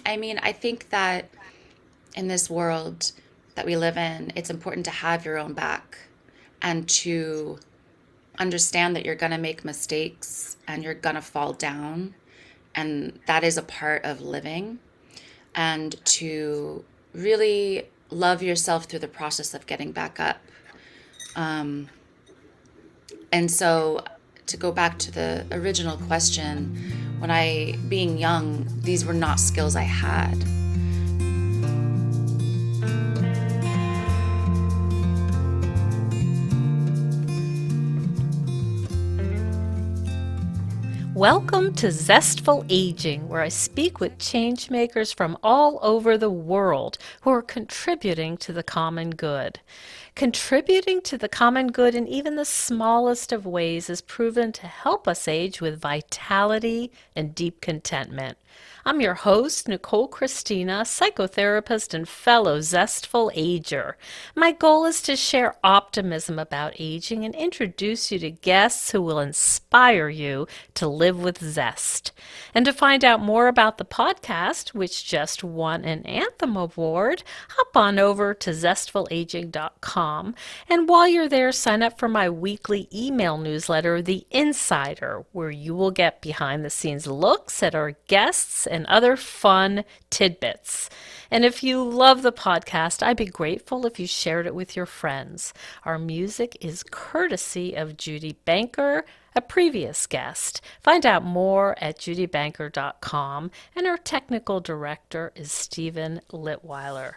I mean, I think that in this world that we live in, it's important to have your own back and to understand that you're going to make mistakes and you're going to fall down. And that is a part of living. And to really love yourself through the process of getting back up. Um, and so, to go back to the original question, being young, these were not skills I had. Welcome to Zestful Aging, where I speak with changemakers from all over the world who are contributing to the common good. Contributing to the common good in even the smallest of ways is proven to help us age with vitality and deep contentment. I'm your host, Nicole Christina, psychotherapist and fellow Zestful Ager. My goal is to share optimism about aging and introduce you to guests who will inspire you to live with zest. And to find out more about the podcast, which just won an Anthem Award, hop on over to zestfulaging.com. And while you're there, sign up for my weekly email newsletter, The Insider, where you will get behind the scenes looks at our guests and other fun tidbits. And if you love the podcast, I'd be grateful if you shared it with your friends. Our music is courtesy of Judy Banker, a previous guest. Find out more at judybanker.com, and our technical director is Stephen Litweiler.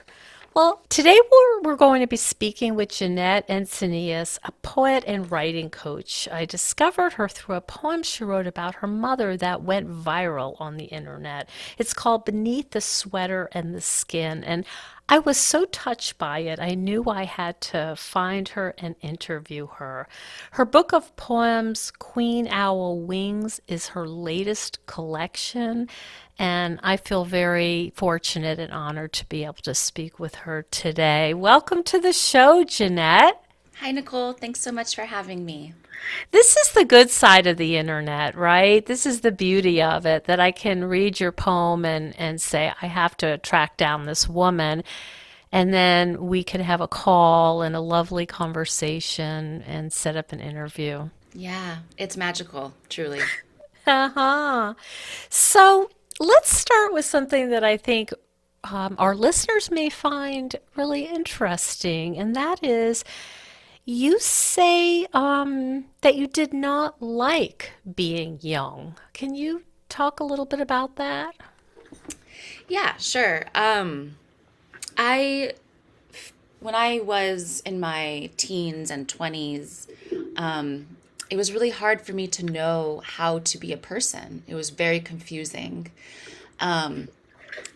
Well, today we're going to be speaking with Jeannette Encinias, a poet and writing coach. I discovered her through a poem she wrote about her mother that went viral on the internet. It's called Beneath the Sweater and the Skin, and I was so touched by it, I knew I had to find her and interview her. Her book of poems, Queen Owl Wings, is her latest collection, and I feel very fortunate and honored to be able to speak with her today. Welcome to the show, Jeannette. Hi, Nicole. Thanks so much for having me. This is the good side of the internet, right? This is the beauty of it, that I can read your poem and say, I have to track down this woman. And then we could have a call and a lovely conversation and set up an interview. Yeah, it's magical, truly. Uh-huh. So let's start with something that I think our listeners may find really interesting, and that is you say that you did not like being young. Can you talk a little bit about that? Yeah, sure. I when I was in my teens and 20s, it was really hard for me to know how to be a person. It was very confusing, um,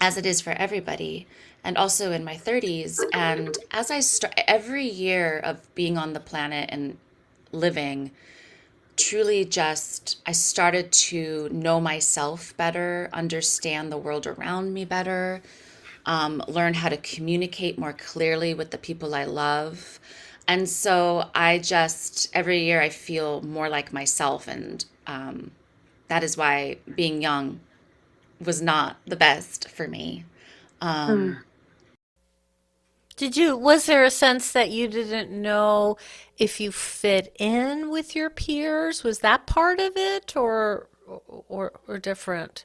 as it is for everybody. And also in my 30s. And as every year of being on the planet and living, truly just, I started to know myself better, understand the world around me better, learn how to communicate more clearly with the people I love. And so every year I feel more like myself. And that is why being young was not the best for me. Hmm. Um, Was there a sense that you didn't know if you fit in with your peers? Was that part of it or different?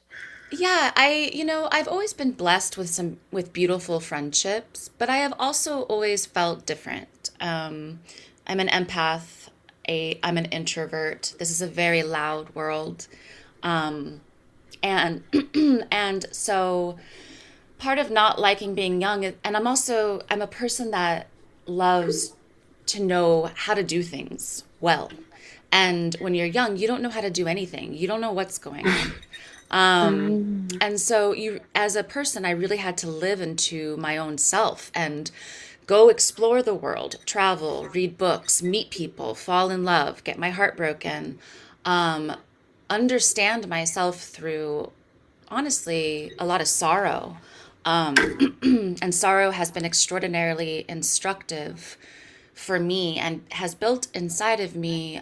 yeah, I've always been blessed with beautiful friendships, but I have also always felt different. I'm an empath, I'm an introvert. This is a very loud world. Um, and and so part of not liking being young and I'm a person that loves to know how to do things well. And when you're young, you don't know how to do anything. You don't know what's going on. Mm. And so as a person, I really had to live into my own self and go explore the world, travel, read books, meet people, fall in love, get my heart broken, um, understand myself through, honestly, a lot of sorrow. And sorrow has been extraordinarily instructive for me and has built inside of me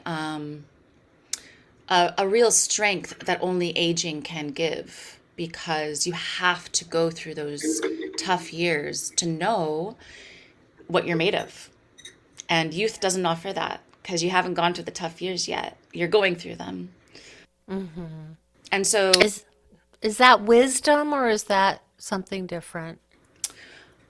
a real strength that only aging can give. because you have to go through those tough years to know what you're made of. And youth doesn't offer that because you haven't gone through the tough years yet. You're going through them. And so Is is that wisdom or is that something different?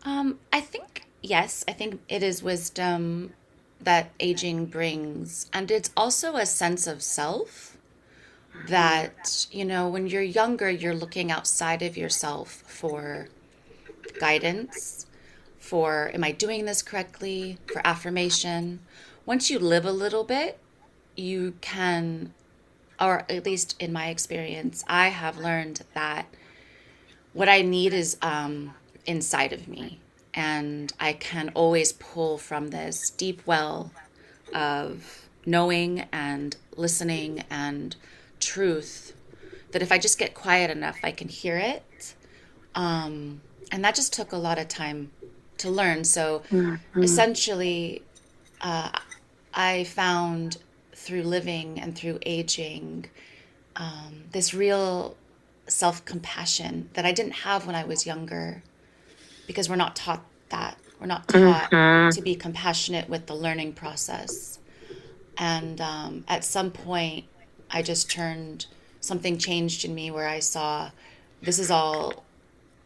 I think, yes, I think it is wisdom that aging brings. And it's also a sense of self that, when you're younger, you're looking outside of yourself for guidance, for am I doing this correctly, for affirmation. Once you live a little bit, you can, or at least in my experience, I have learned that what I need is inside of me. And I can always pull from this deep well of knowing and listening and truth that if I just get quiet enough, I can hear it. And that just took a lot of time to learn. So essentially, I found through living and through aging this real self compassion that I didn't have when I was younger because we're not taught that. We're not taught to be compassionate with the learning process. And at some point, I just something changed in me where I saw this is all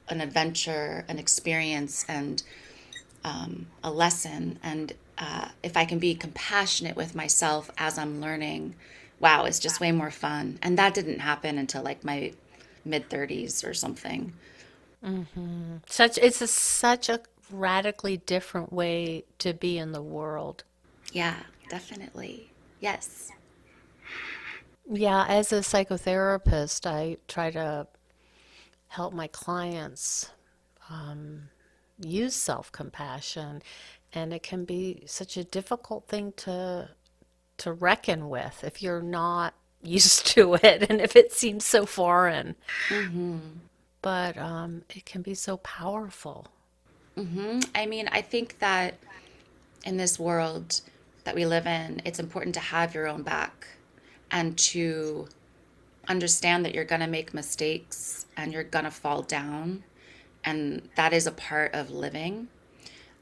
an adventure, an experience, and a lesson. And if I can be compassionate with myself as I'm learning, wow, it's just way more fun. And that didn't happen until like my mid 30s or something. Such a radically different way to be in the world. Yeah, definitely. Yes. Yeah, as a psychotherapist, I try to help my clients use self-compassion, and it can be such a difficult thing to reckon with if you're not used to it and if it seems so foreign. But it can be so powerful. I mean, I think that in this world that we live in, it's important to have your own back and to understand that you're going to make mistakes and you're going to fall down. And that is a part of living.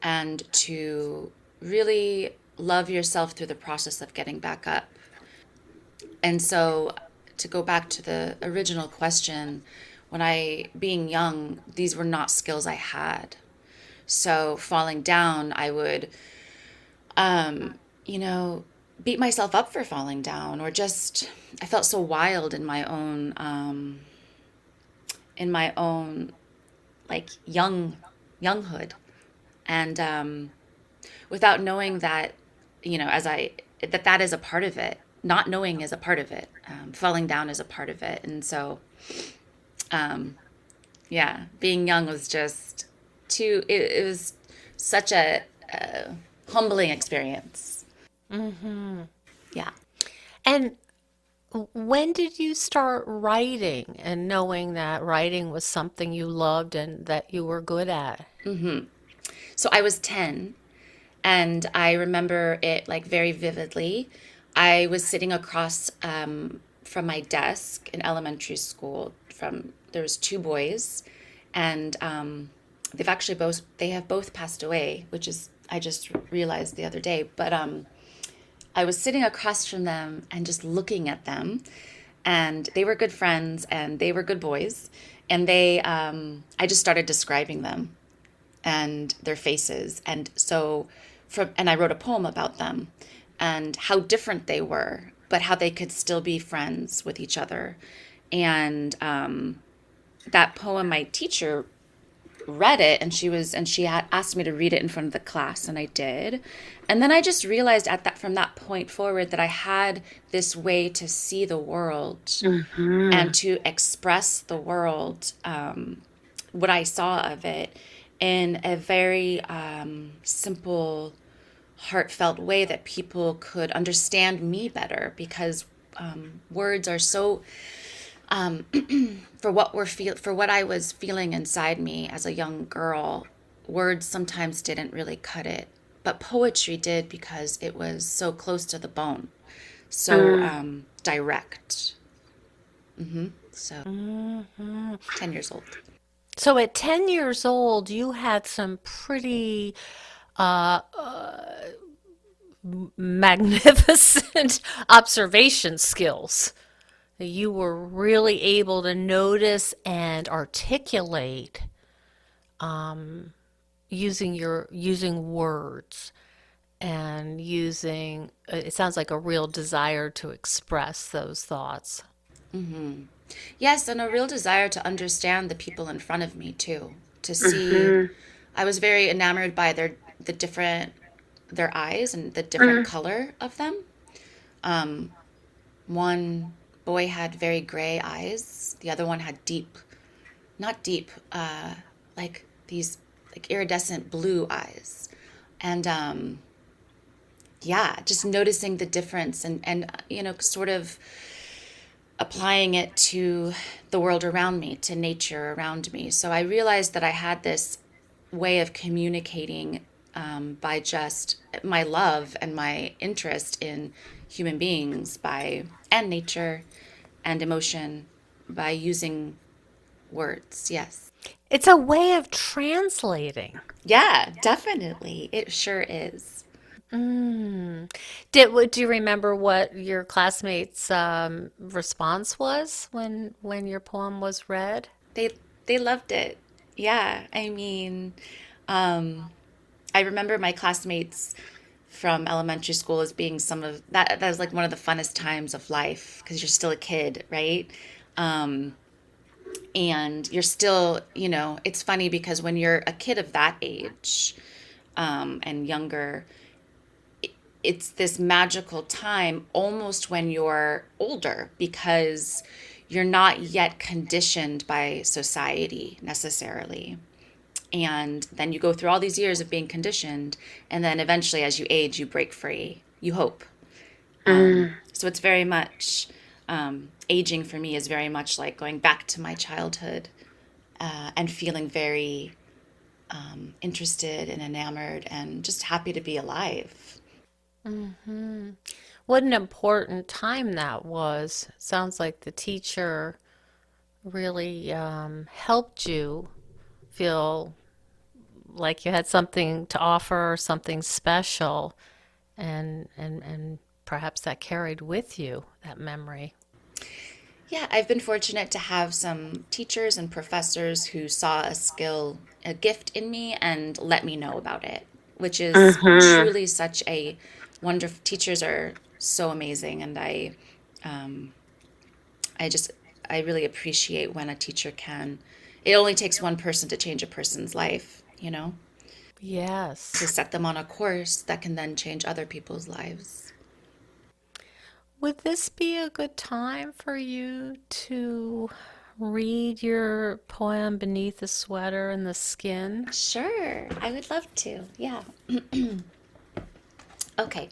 And to really love yourself through the process of getting back up. And so, to go back to the original question, being young, these were not skills I had. So, falling down, I would, you know, beat myself up for falling down, or just, I felt so wild in my own, like, younghood. And without knowing that, that is a part of it. Not knowing is a part of it. Falling down is a part of it. And so, yeah, being young was just it was such a humbling experience. Yeah. And when did you start writing and knowing that writing was something you loved and that you were good at? So I was 10 and I remember it like very vividly. I was sitting across from my desk in elementary school from there was two boys and they have both passed away, which is I just realized the other day. But I was sitting across from them and just looking at them, and they were good friends and they were good boys, and I just started describing them and their faces, and and I wrote a poem about them and how different they were, but how they could still be friends with each other, and that poem my teacher read it and she had asked me to read it in front of the class and I did. And then I just realized from that point forward that I had this way to see the world and to express the world, what I saw of it in a very simple, heartfelt way that people could understand me better because words are so for what I was feeling inside me as a young girl, words sometimes didn't really cut it, but poetry did because it was so close to the bone, so direct. So Hmm. 10 years old. So at 10 years old, you had some pretty uh, magnificent observation skills. You were really able to notice and articulate using words and using it sounds like a real desire to express those thoughts. Yes, and a real desire to understand the people in front of me too. To see, Mhm. I was very enamored by the different their eyes and the different Mhm. color of them. One boy had very gray eyes. The other one had deep, not deep, like these like iridescent blue eyes. And yeah, just noticing the difference and sort of applying it to the world around me, to nature around me. So I realized that I had this way of communicating by just my love and my interest in human beings by and nature and emotion by using words. Yes. It's a way of translating. Yeah, definitely. It sure is. Mm. Do you remember what your classmates' response was when your poem was read? They they loved it. Yeah. I mean, um, I remember my classmates from elementary school as being some of that was like one of the funnest times of life because you're still a kid, right? Um, and you're still, it's funny because when you're a kid of that age and younger, it's this magical time almost when you're older because you're not yet conditioned by society necessarily. And then you go through all these years of being conditioned, and then eventually, as you age, you break free. You hope. Mm. So it's very much aging for me is very much like going back to my childhood and feeling very interested and enamored and just happy to be alive. Hmm. What an important time that was. Sounds like the teacher really helped you feel like you had something to offer, something special, and perhaps that carried with you that memory. Yeah, I've been fortunate to have some teachers and professors who saw a skill, a gift in me and let me know about it, which is Mhm. truly such a wonderful. Teachers are so amazing, and I just, I really appreciate when a teacher can. It only takes one person to change a person's life, to Yes. set them on a course that can then change other people's lives. Would this be a good time for you to read your poem Beneath the Sweater and the Skin? Sure, I would love to. Yeah. Okay.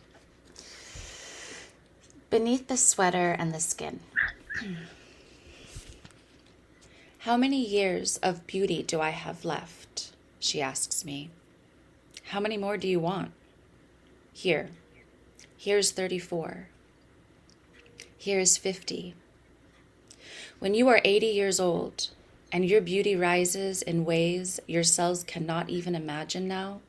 Beneath the sweater and the skin. How many years of beauty do I have left? She asks me. How many more do you want? Here. Here's 34. Here's 50. When you are 80 years old and your beauty rises in ways your cells cannot even imagine now,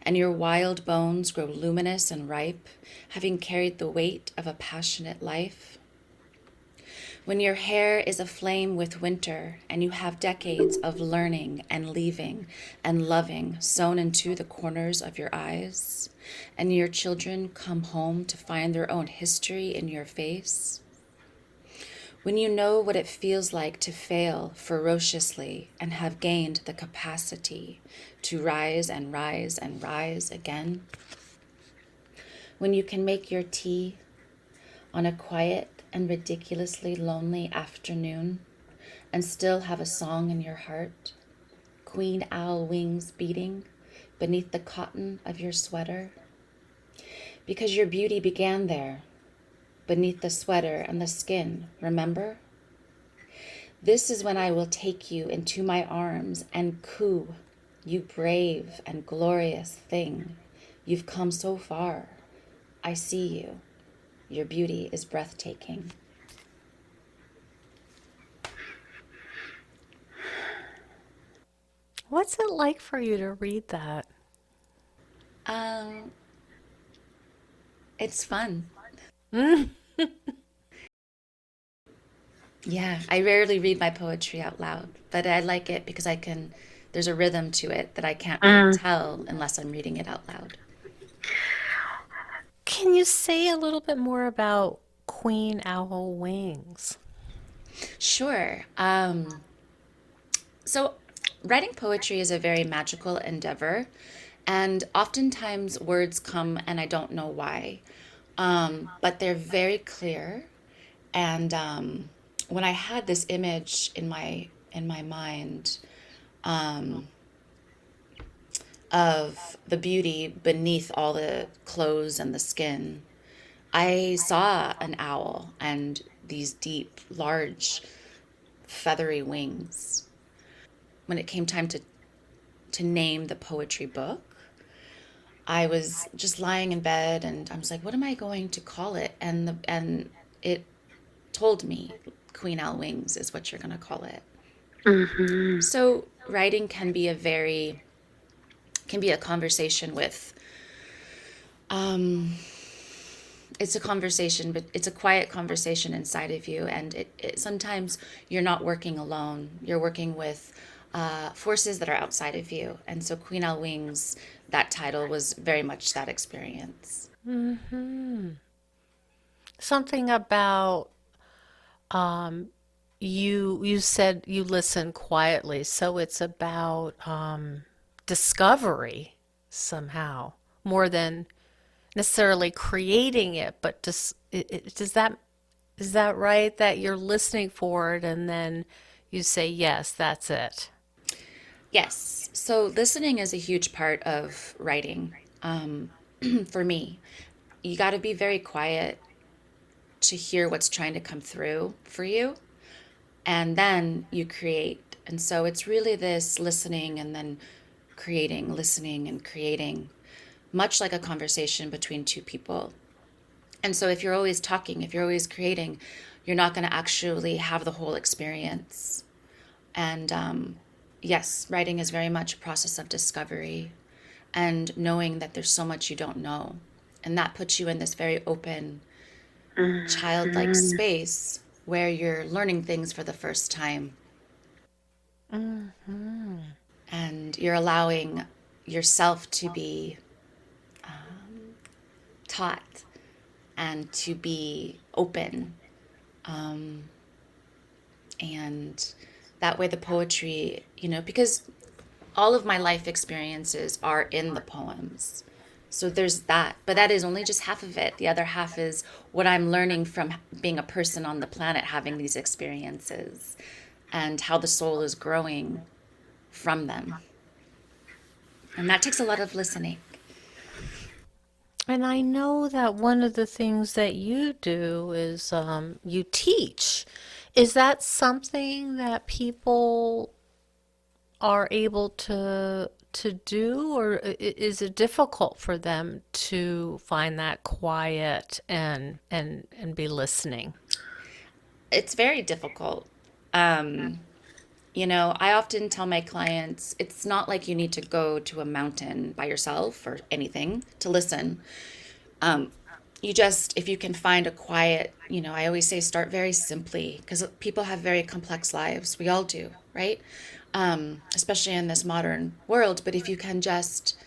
and your wild bones grow luminous and ripe, having carried the weight of a passionate life, when your hair is aflame with winter and you have decades of learning and leaving and loving sewn into the corners of your eyes, and your children come home to find their own history in your face, when you know what it feels like to fail ferociously and have gained the capacity to rise and rise and rise again, when you can make your tea on a quiet and ridiculously lonely afternoon and still have a song in your heart, queen owl wings beating beneath the cotton of your sweater, because your beauty began there, beneath the sweater and the skin, remember? This is when I will take you into my arms and coo, you brave and glorious thing. You've come so far. I see you. Your beauty is breathtaking. What's it like for you to read that? Um, it's fun. Mm. Yeah, I rarely read my poetry out loud, but I like it because there's a rhythm to it that I can't really Mm. tell unless I'm reading it out loud. Can you say a little bit more about Queen Owl Wings? Sure. So, writing poetry is a very magical endeavor, and oftentimes words come and I don't know why. But they're very clear. And when I had this image in my mind of the beauty beneath all the clothes and the skin, I saw an owl and these deep, large, feathery wings. When it came time to name the poetry book, I was just lying in bed and I was like, what am I going to call it? And it told me Queen Owl Wings is what you're going to call it. Hmm. So writing can be a conversation with um it's a conversation, but it's a quiet conversation inside of you, and sometimes you're not working alone. You're working with forces that are outside of you, and so Queen Owl Wings, that title was very much that experience. Hmm. Something about you said you listen quietly, so it's about discovery somehow more than necessarily creating it, but does that is that right that you're listening for it and then you say yes, that's it. Yes, so listening is a huge part of writing. For me, you got to be very quiet to hear what's trying to come through for you, and then you create. And so it's really this listening and then creating, listening and creating, much like a conversation between two people. And so if you're always talking, if you're always creating, you're not going to actually have the whole experience. And yes, writing is very much a process of discovery and knowing that there's so much you don't know. And that puts you in this very open, childlike Mhm. space where you're learning things for the first time Mhm. and you're allowing yourself to be taught and to be open. And that way, the poetry, because all of my life experiences are in the poems. So there's that. But that is only just half of it. The other half is what I'm learning from being a person on the planet having these experiences and how the soul is growing from them. And that takes a lot of listening. And I know that one of the things that you do is you teach. Is that something that people are able to do, or is it difficult for them to find that quiet and be listening? It's very difficult. Um, I often tell my clients it's not like you need to go to a mountain by yourself or anything to listen. You just, if you can find a quiet, I always say start very simply because people have very complex lives. We all do, right? Especially in this modern world. But if you can just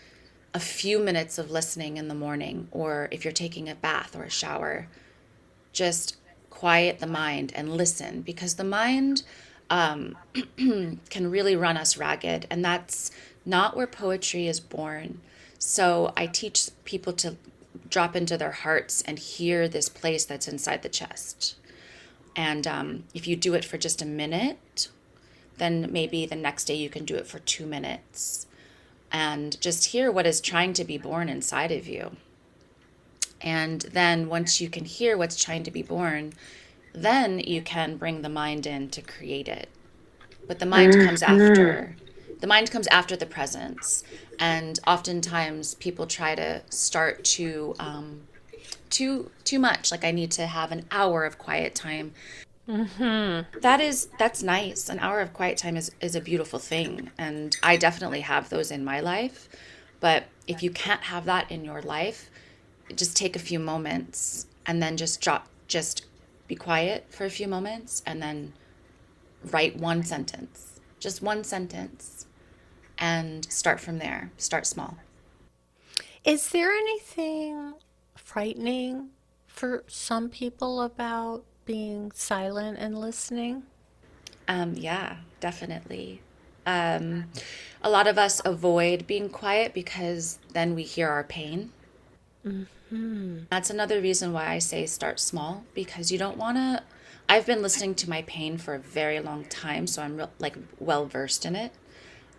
a few minutes of listening in the morning, or if you're taking a bath or a shower, just quiet the mind and listen because the mind can really run us ragged. And that's not where poetry is born. So I teach people to drop into their hearts and hear this place that's inside the chest. And if you do it for just a minute, then maybe the next day you can do it for 2 minutes and just hear what is trying to be born inside of you. And then once you can hear what's trying to be born, then you can bring the mind in to create it. But the mind comes Mhm. after. The mind comes after the presence. And oftentimes people try to start too much. Like I need to have an hour of quiet time. Hmm. That's nice. An hour of quiet time is a beautiful thing, and I definitely have those in my life. But if you can't have that in your life, just take a few moments and then just be quiet for a few moments and then write one sentence. Just one sentence and start from there. Start small. Is there anything frightening for some people about being silent and listening? Yeah, definitely. Um, a lot of us avoid being quiet because then we hear our pain. Hmm. That's another reason why I say start small because you don't want to. I've been listening to my pain for a very long time, so I'm like well versed in it.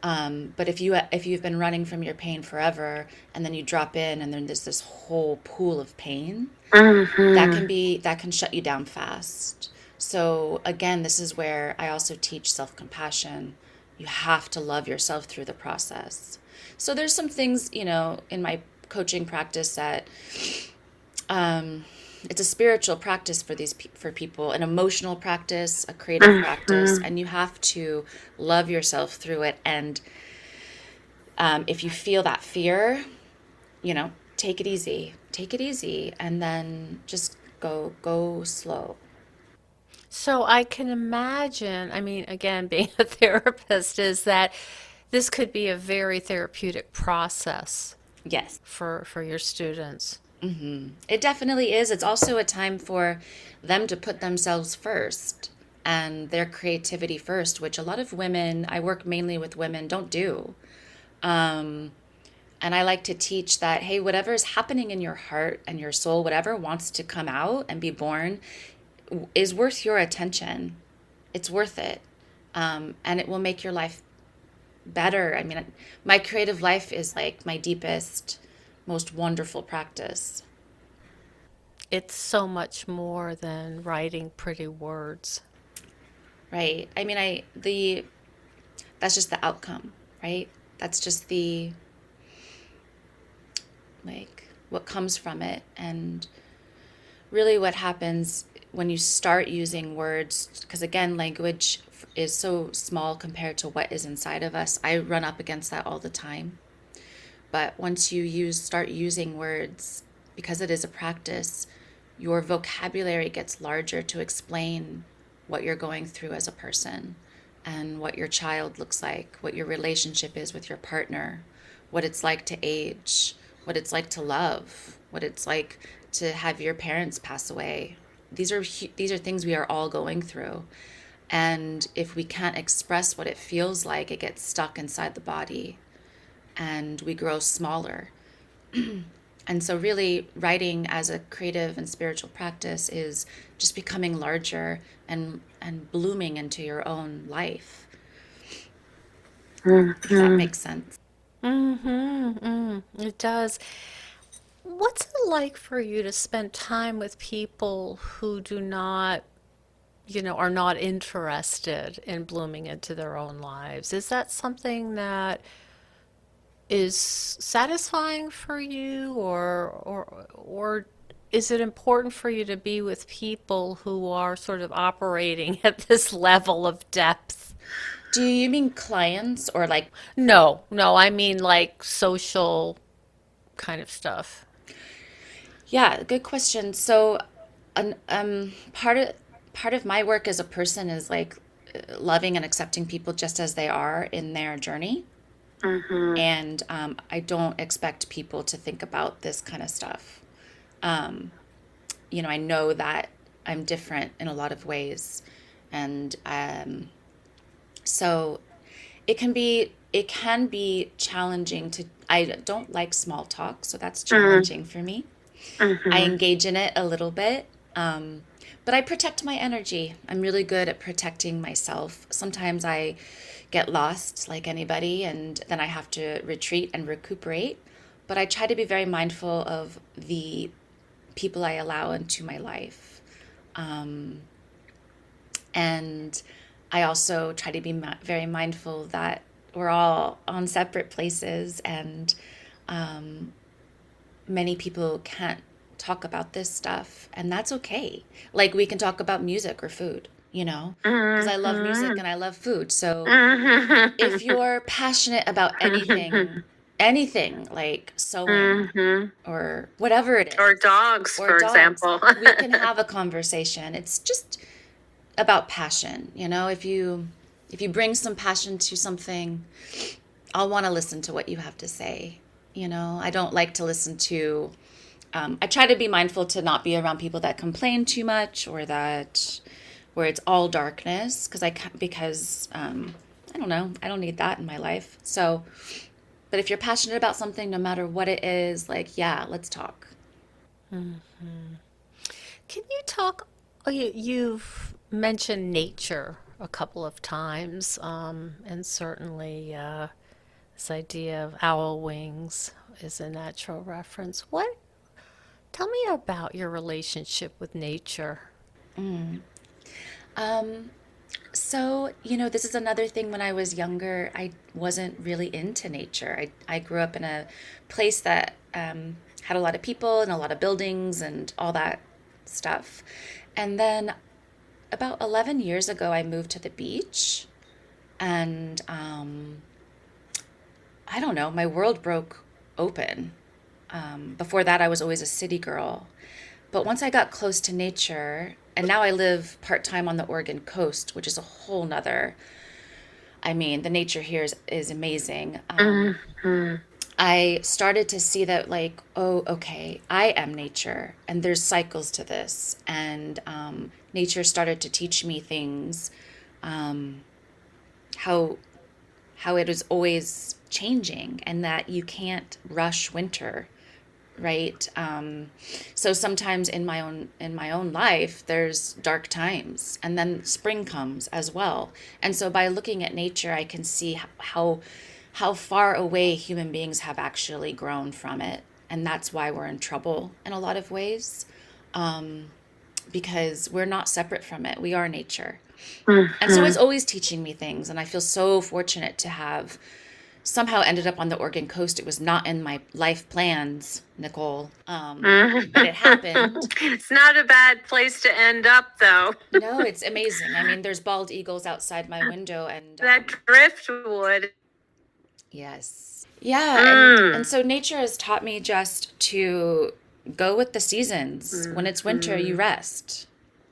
But if you've been running from your pain forever and then you drop in and then there's this whole pool of pain, Hmm. that can shut you down fast. So again, this is where I also teach self-compassion. You have to love yourself through the process. So there's some things, in my coaching practice that it's a spiritual practice for people, an emotional practice, a creative practice, Hmm. and you have to love yourself through it. And if you feel that fear, take it easy, and then just go slow. So I can imagine, I mean, again, being a therapist, is that this could be a very therapeutic process Yes. for your students. It definitely is. It's also a time for them to put themselves first and their creativity first, which a lot of women, I work mainly with women, don't do. And I like to teach that, hey, whatever is happening in your heart and your soul, whatever wants to come out and be born, is worth your attention. It's worth it. And it will make your life better. I mean, my creative life is like my deepest, most wonderful practice. It's so much more than writing pretty words. Right. I mean, that's just the outcome, right? That's just like what comes from it. And really what happens when you start using words, because again, language is so small compared to what is inside of us. I run up against that all the time. But once you start using words, because it is a practice, your vocabulary gets larger to explain what you're going through as a person and what your child looks like, what your relationship is with your partner, what it's like to age, what it's like to love, what it's like to have your parents pass away. These are things we are all going through. And if we can't express what it feels like, it gets stuck inside the body and we grow smaller. And so, really, writing as a creative and spiritual practice is just becoming larger and blooming into your own life, if that Hmm. makes sense. Mm-hmm. It does. What's it like for you to spend time with people who do not, are not interested in blooming into their own lives? Is that something that is satisfying for you, or is it important for you to be with people who are sort of operating at this level of depth? Do you mean clients or like, No, no, I mean like social kind of stuff. yeah, good question. So, part of my work as a person is like loving and accepting people just as they are in their journey. Mm-hmm. And I don't expect people to think about this kind of stuff. I know that I'm different in a lot of ways. And so it can be challenging to I don't like small talk, so that's challenging for me. I Mm-hmm. engage in it a little bit. But I protect my energy. I'm really good at protecting myself. Sometimes I get lost like anybody and then I have to retreat and recuperate. But I try to be very mindful of the people I allow into my life. And I also try to be very mindful that we're all on separate places and many people can't talk about this stuff, and that's okay. Like we can talk about music or food. because I love music Mhm. and I love food. So if Mhm. you're passionate about anything like sewing Mhm. or whatever it Or is, dogs, or for dogs, example. we can have a conversation. It's just about passion, if you bring some passion to something, I'll want to listen to what you have to say. I don't like to listen to I try to be mindful to not be around people that complain too much or that where it's all darkness because I don't know, I don't need that in my life. So, but if you're passionate about something, no matter what it is, like, yeah, let's talk. Can you talk? Oh, you've mentioned nature a couple of times, and certainly this idea of owl wings is a natural reference. What? Tell me about your relationship with nature. Um, so, this is another thing. When I was younger, I wasn't really into nature. I grew up in a place that had a lot of people and a lot of buildings and all that stuff. And then about 11 years ago, I moved to the beach. And I don't know, my world broke open. Before that, I was always a city girl. But once I got close to nature, and now I live part time on the Oregon coast, which is a whole nother. I mean, the nature here is amazing. Mhm. I started to see that, like, oh, okay, I am nature, and there's cycles to this. And nature started to teach me things, how it is always changing, and that you can't rush winter, right? So sometimes in my own life, there's dark times, and then spring comes as well. And so by looking at nature, I can see how far away human beings have actually grown from it, and that's why we're in trouble in a lot of ways, because we're not separate from it. We are nature. And so it's Mhm. always teaching me things, and I feel so fortunate to have somehow ended up on the Oregon coast. It was not in my life plans, Nicole, but it happened. It's not a bad place to end up, though. No, it's amazing. I mean, there's bald eagles outside my window, and That driftwood. yes, yeah, and Mm. so nature has taught me just to go with the seasons. When it's winter, you Mhm. rest.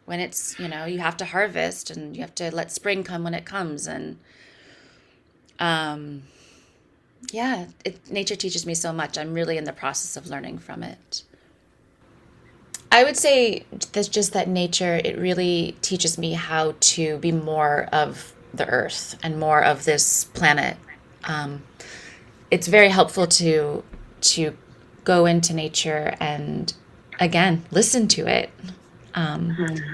When it's, you have to harvest, and you have to let spring come when it comes, and um, yeah, nature teaches me so much. I'm really in the process of learning from it. I would say that's just that nature, it really teaches me how to be more of the earth and more of this planet. Um, it's very helpful to go into nature and again listen to it.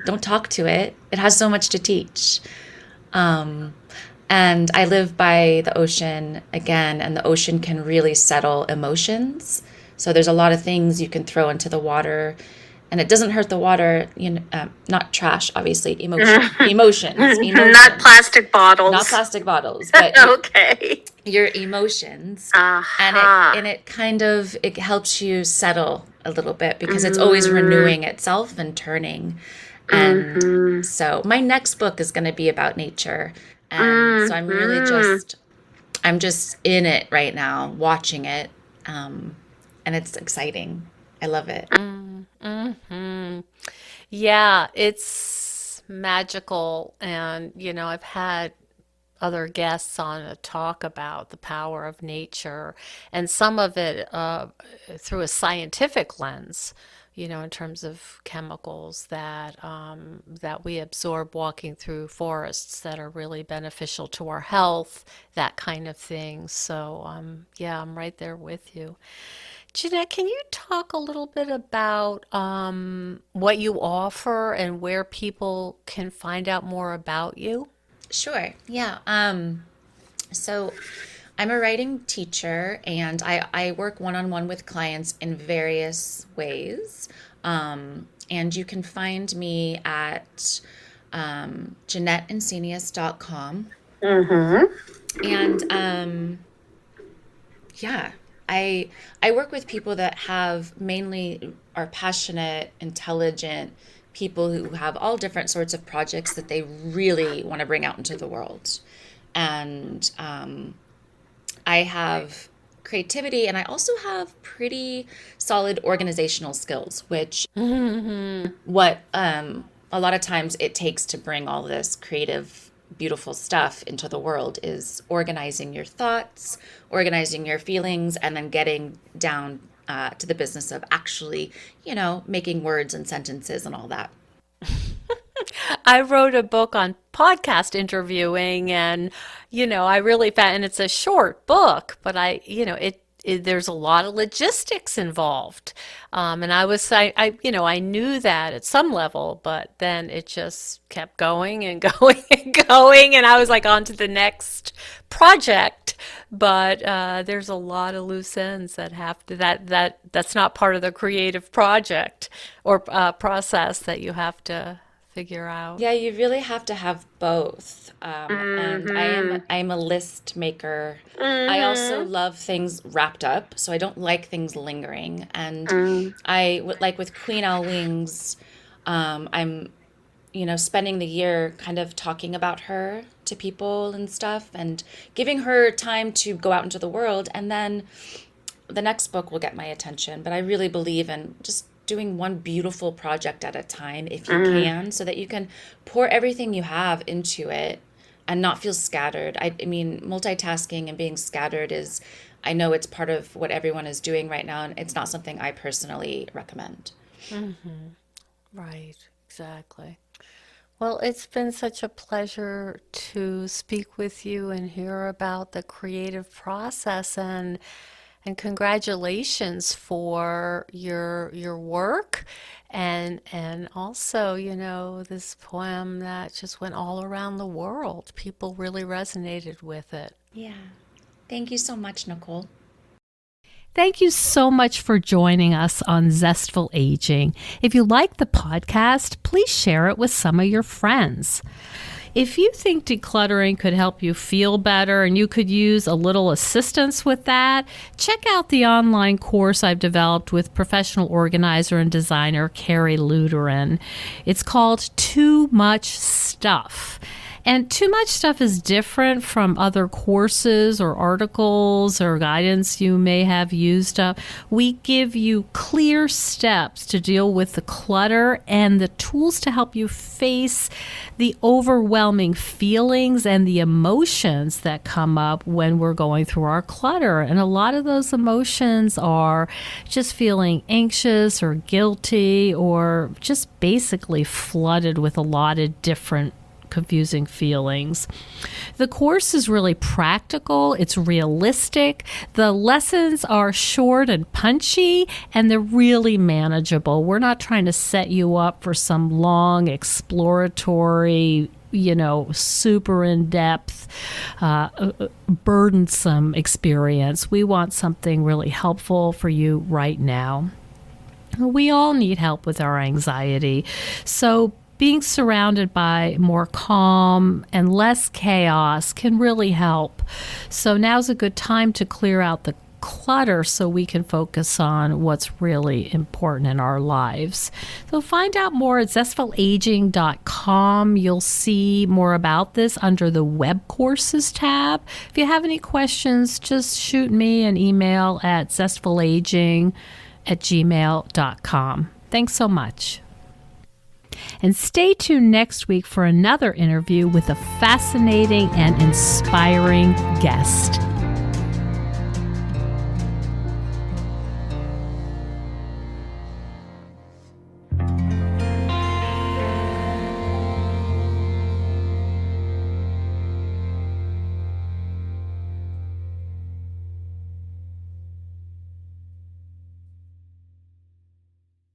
Don't talk to it. It has so much to teach. Um, and I live by the ocean again, and the ocean can really settle emotions. So there's a lot of things you can throw into the water, and it doesn't hurt the water. Not trash, obviously. Emotions, Not plastic not bottles. plastic bottles, but Okay. your emotions, and it Aha. and it kind of it helps you settle a little bit because it's always Mm. renewing itself and turning. And Mhm. so my next book is going to be about nature, and so Mhm. I'm just in it right now, watching it, and it's exciting. I love it. Hmm. Yeah, it's magical. And, I've had other guests on to talk about the power of nature and some of it through a scientific lens, in terms of chemicals that we absorb walking through forests that are really beneficial to our health, that kind of thing. So, yeah, I'm right there with you. Jeanette, can you talk a little bit about what you offer and where people can find out more about you? Sure. Yeah. So I'm a writing teacher, and I work one on one with clients in various ways. And you can find me at JeannetteEncinias.com. Mhm. And yeah, I work with people that have mainly are passionate, intelligent people who have all different sorts of projects that they really want to bring out into the world. And I have creativity, and I also have pretty solid organizational skills, which what a lot of times it takes to bring all this creative, beautiful stuff into the world is organizing your thoughts, organizing your feelings, and then getting down to the business of actually, making words and sentences and all that. I wrote a book on podcast interviewing, and I really found, and it's a short book, but there's a lot of logistics involved, and I knew that at some level, but then it just kept going and going and going, and I was like on to the next project. But there's a lot of loose ends that have to that's not part of the creative project or process that you have to figure out. Yeah, you really have to have both. And I'm a list maker. I also love things wrapped up, so I don't like things lingering. And like with Queen Owl Wings, I'm spending the year kind of talking about her to people and stuff, and giving her time to go out into the world, and then the next book will get my attention. But I really believe in just doing one beautiful project at a time if you can, so that you can pour everything you have into it and not feel scattered. I mean, multitasking and being scattered I know it's part of what everyone is doing right now, and it's not something I personally recommend. Right, exactly. Well, it's been such a pleasure to speak with you and hear about the creative process, and congratulations for your work, and also, this poem that just went all around the world. People really resonated with it. Yeah. Thank you so much, Nicole. Thank you so much for joining us on Zestful Aging. If you like the podcast, please share it with some of your friends. If you think decluttering could help you feel better and you could use a little assistance with that, check out the online course I've developed with professional organizer and designer Carrie Luderin. It's called Too Much Stuff. And Too Much Stuff is different from other courses or articles or guidance you may have used up. We give you clear steps to deal with the clutter and the tools to help you face the overwhelming feelings and the emotions that come up when we're going through our clutter. And a lot of those emotions are just feeling anxious or guilty, or just basically flooded with a lot of different confusing feelings. The course is really practical. It's realistic. The lessons are short and punchy, and they're really manageable. We're not trying to set you up for some long exploratory, super in-depth, burdensome experience. We want something really helpful for you right now. We all need help with our anxiety. So being surrounded by more calm and less chaos can really help. So now's a good time to clear out the clutter so we can focus on what's really important in our lives. So find out more at zestfulaging.com. You'll see more about this under the web courses tab. If you have any questions, just shoot me an email at zestfulaging@gmail.com. Thanks so much. And stay tuned next week for another interview with a fascinating and inspiring guest.